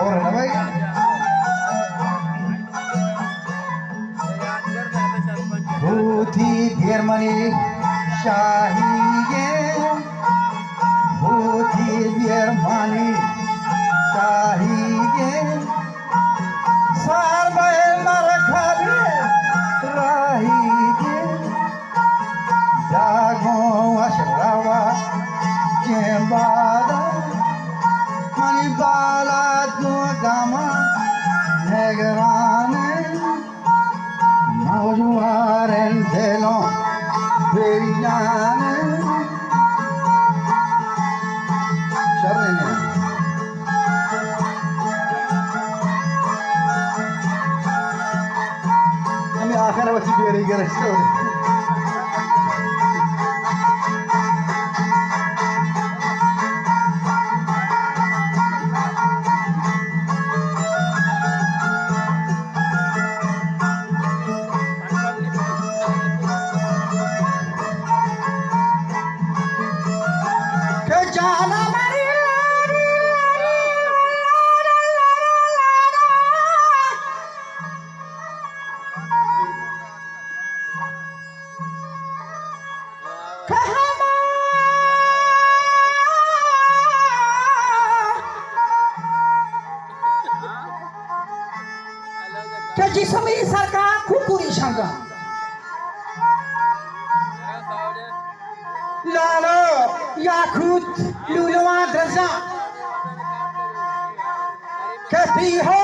और है ना भाई भूती बियरमनी शाही ये भूती बियरमनी शाही ये सार में मरखबे राही ये जागो अशरावा के बाद मनी बाला तू गामा नेगराने मौजुआर एंडेलो बेरियाने शर्ने हमें आखिर वक्त बेरी गरस्ते जिसमें सरकार खुकुरी शंका लालो याकूत लुलवा दरजा कभी हो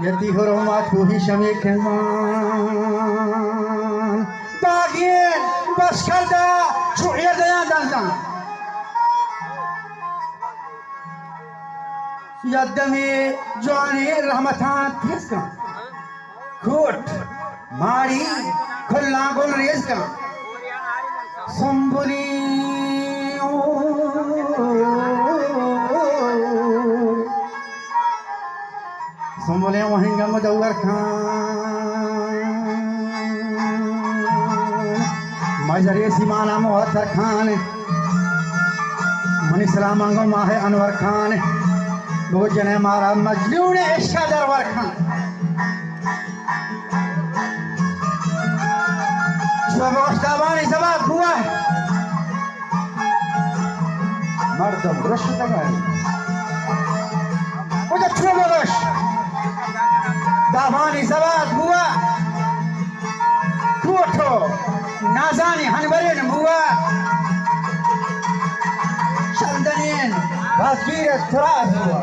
यदि हो रोमा तू ही शमी खेमान बागियन बस कर दा छुड़िया दया दांसा यदमी जानी रहमतान थिसका खोट मारी खुल्ला गोल रेस का संबुली संबुले वहिंगा मदौर खान मजरे सीमाना मोहतर खान मनी सलामांगो माहे अनवर खान भोजने मारा मजलूने इश्का दरबार खान शबानी सबाब हुआ है मर्दम रश तक है मुझे छुबोश दावानी सबाब हुआ कोठो नाजानी हनबरेन हुआ शंदनियन बाजीर थरास हुआ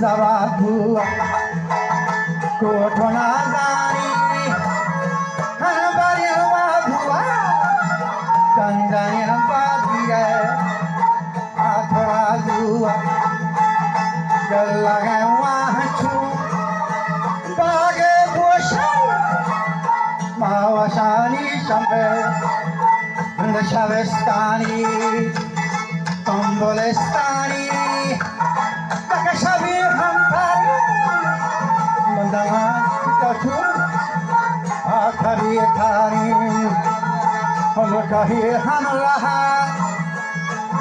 Zawadua Kotona Zani Hanabari Wadua Kandani Badire Atrazua Galaga Wahachu Bage Bushan Mawashani Shampe Shavestani Tombolestani Shabir Hampar Mandangan Katu Akhari Tharim Hamkahi Hamlaha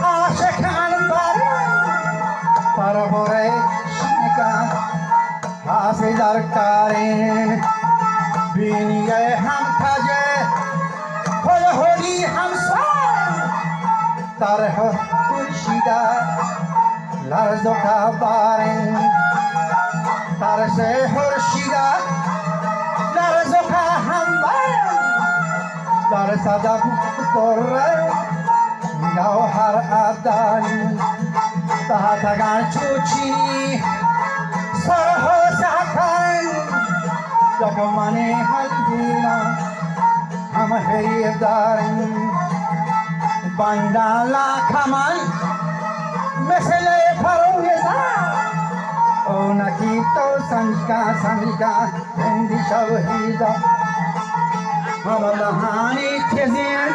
Ashkan Barim Parhore Shika Hasidar Karin Biniye Hamkaje Holi Hamsa Tarho Kurshida Larzo Kabarin Tarse Hurshida Larzo Kahambarin Tarsada Torre داری تهتگان چوچی سرهو سکن یکمانی حلدینا هم حریف داریم بندالا کمان مثل پرویزا او نکی تو سنجکا هندی شوهیدا هم لحانی تیزین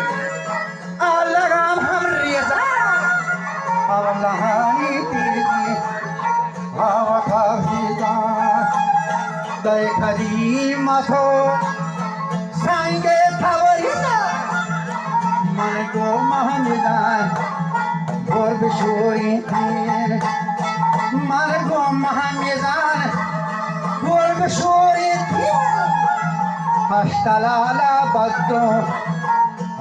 آلگام هم ریزا هم لحانی تیزین هوا کافیدا دای قدیم تو سنگ پرویزا من گو مهندان گور بشوری تیر من گو مهندان گور بشوری تیر هشتلالا بدو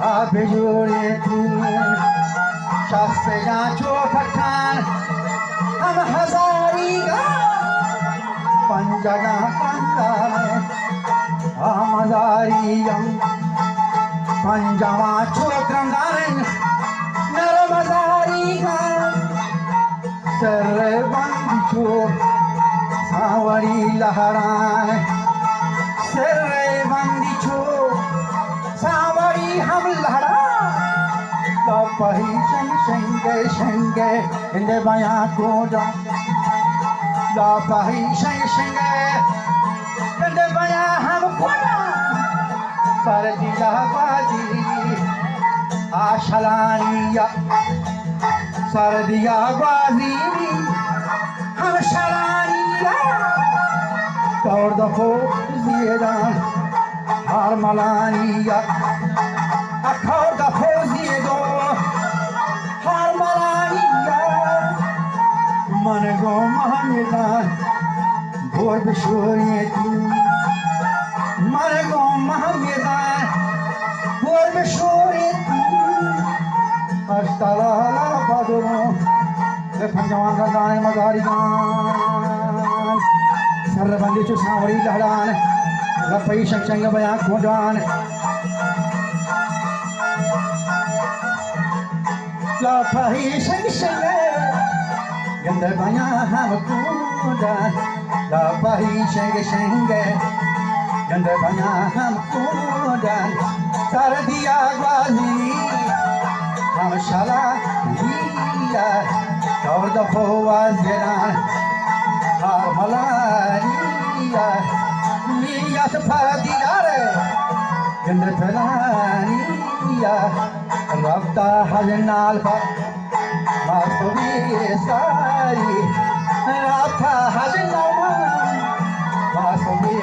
آب جوری تیر شخص جان چوپتان هم هزاری گا پنجگا پندار هم هزاری گم پنجاوا چوکرندارن نرمزاری گا سر بندی چو ساوری لہران سر بندی چو ساوری ہم لہران لاپہی شنگے شنگے ہندے بیاں کو جا لاپہی شنگے ہندے بیاں ہم کو جا سردیا بازی آشلانیا سردیا بازی ہم شلانیا کور دفو زیدان ہر ملانیا کور دفو زیدو ہر ملانیا من گو مہمیدان گور بشوریتی من گو مهمیدان گور بشوریتی اشتلالا بدرو به پنجوان رندان مزاریگان سر بندی چو ساوری لہران رپئی شنگ بیان کھوجان لاپہی شنگ گندے بیان ہم کھوجان لاپہی شنگ گندے بیان ہم کھوجان سردیا گوازی ہم شلا لیا کور دفو وازیران ہر ملانیا نیت پردیدار گندے پلانیا رفتا حجنال پا ماسوی ساری رفتا حجنال ماسوی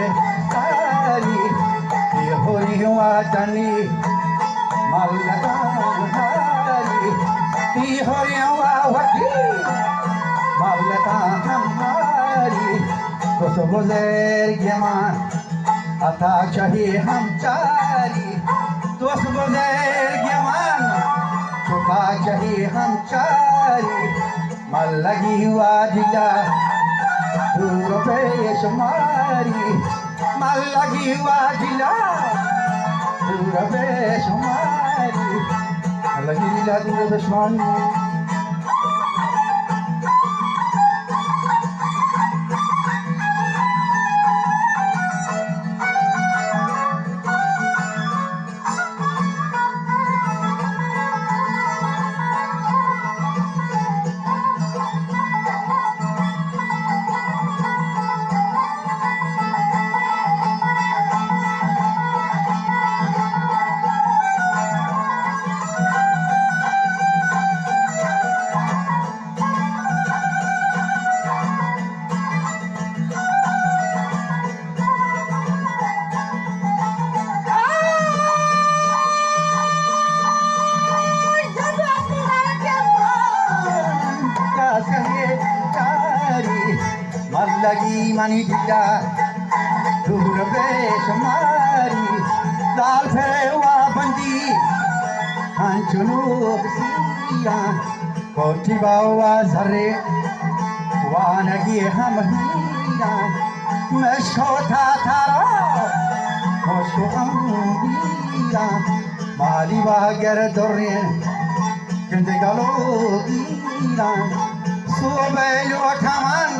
ساری یہ ہوئی ہوا جنی مالکان ہاری یہ ہوئی ہوا وکی مالکان ہماری تو سو گزر گمان عطا چاہیے ہم چاری تو سو گزر گمان چھپا چاہیے ہم چاری مل لگی ہوا جلا دور پہ شماری مل لگی ہوا جلا دور پہ شماری مل لگی جلا دور پہ شماری लगी मनी ढीला दूर बेश मारी लाल फेवा बंदी अंचुनूब सिया कोठी बावा झरे वानगी हम हीरा मशो था थारा मशो अंगीरा माली वागर दोरे Gente galo iran Sobelu athaman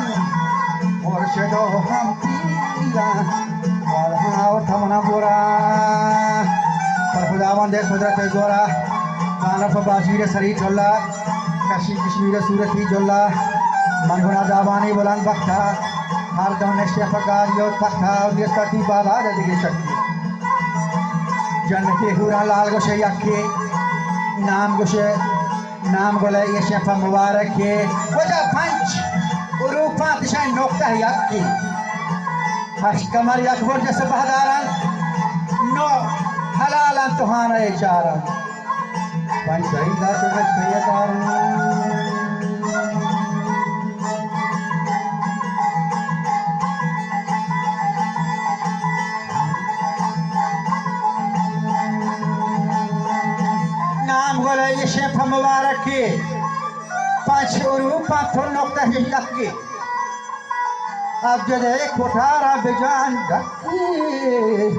Morshedo hampira Walha athamana bora Parhudawan de kudrat zora Kanaf basir sari cholla Kashi kashmir surati jolla Manhuna davani bulan bakta Har don neshya pakar yot takta Udyastati bala jadige shakti Jannati hura lal goshe yakke Naam goshe नाम बोले ये शेफा मुबारक के वजह पंच उरूफा दिशा नोकता है याद की हर्ष कमर यकबर जैसे बहदारन no हलालन तुहाना ये चारन पंच सही दा तो बच गया तारन नाम बोले ये शेफा मुबारक के पांच उरूफा थोड़ नोकता है याद की अब जब एक कोठारा बेजान ढकी